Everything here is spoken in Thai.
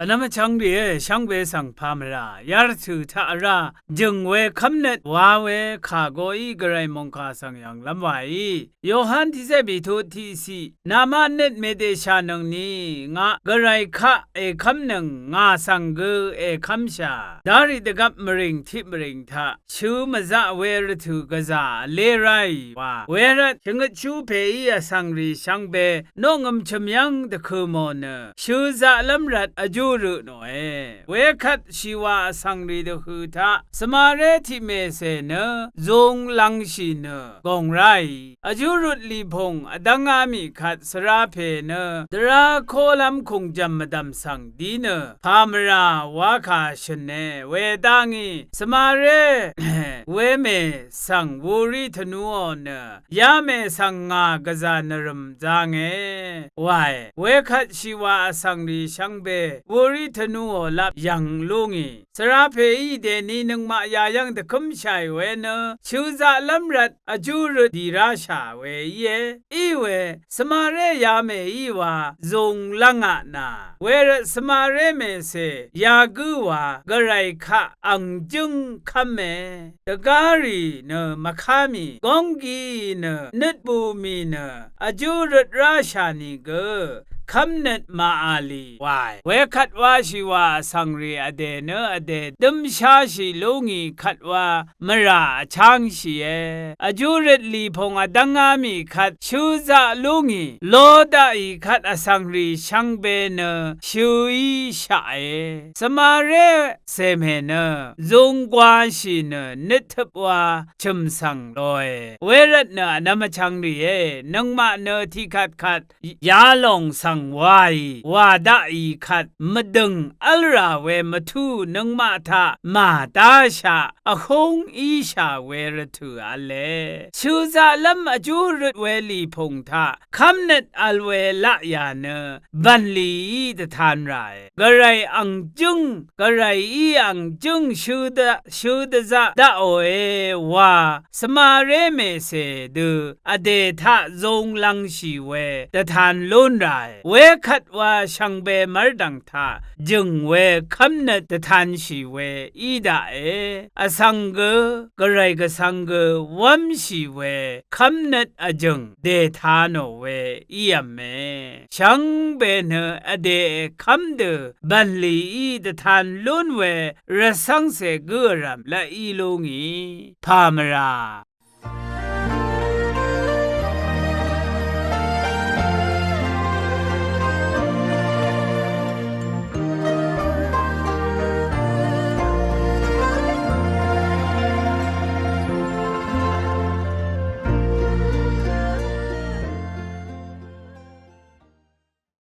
อันนั้นมันช่างดีช่างเวสังพามรายาร์ถือท่าราจึงเวคำเน็ตว่าเวข้าโกอีกระไรมงคาสังยังลำไว้โยฮันที่เซบิทุที่สีนามาเน็ตเมเดชานังนี้งะกระไรข้าคำหนึ่งงาสังเกคำชาดาริดกับมริงทิมริงท่าชูมาซาเวรถือกะซาเลไรว่าเวรจึงชูเพย์สังรีช่างเบนงมชมยังตะคือมอนชูซาลำรัดอจูรุโนเวคัดชีวาสังรีดคือท่าสมาเรทิเมเสเนจงลังชีเนกงไรอจูรุลีพงอดังอามิขัดสราเพเนดราโคลัมคงจำมดำสังดีเนพามราวาคาชเนเวดังีสมาเรเวเมสังวูริธนูเนยาเมสังงากะซานรมจางวายเวคัดชีวาสังรีช่างเบวูริธนูลับยังลุงีสราเพอีเดนีนึงมายายังตะคุมชัยเวเนชูซาลัมรัดอจูรดีราชาเวเยอีเวสมาเรยาเมอีวาจงลังอะนาเวรสมาเรเมเสยากูวากะไรคะอังจุงคัมเมตะการีเนมะคามีกองกีเนนึดบูมีเนอจูรราชานีเกคำเน็ตมาอาลีวายเวขัดว่าชีวาสังเรียเดเนอเดดึมชาชีลุงีขัดว่ามราช่างชีอจูรลีพงอดังอามีขัดชูซาลุงีโลดาอีขัดอสังรีช่างเบเนชูอีชาสมาเรเซเมเนจงกวาชีเนนิทบว่าชุมสังลอยเวรเนนามช่างรีนังมาเนที่ขัดยาลงสังวายวาดาอีขัดมดึงอัลราเวมทูนังมาทามาตาชาอคงอีชาเวรทูอเลชูซาลัมอจูรเวลีพงทาคำเน็ตอัลเวละยาเนบันลีตทานไรกะไรอังจุงกะไรอีอังจุงชูดะซาดาโอวาสมาเรเมเสดูอเดทะจงลังชีเวตทานลุนไรเวขัดว่าช่างเบมรดังทาจึงเวคำเนตทานชีเวอีดาอสังเกกะไรกะสังเกวัมชีเวคำเนตอจึงเดทานโอเวอียเมช่างเบเนอเดคำเดบันลีอีตทานลุนเวรสังเสกุรัมละอีลุงีพามรา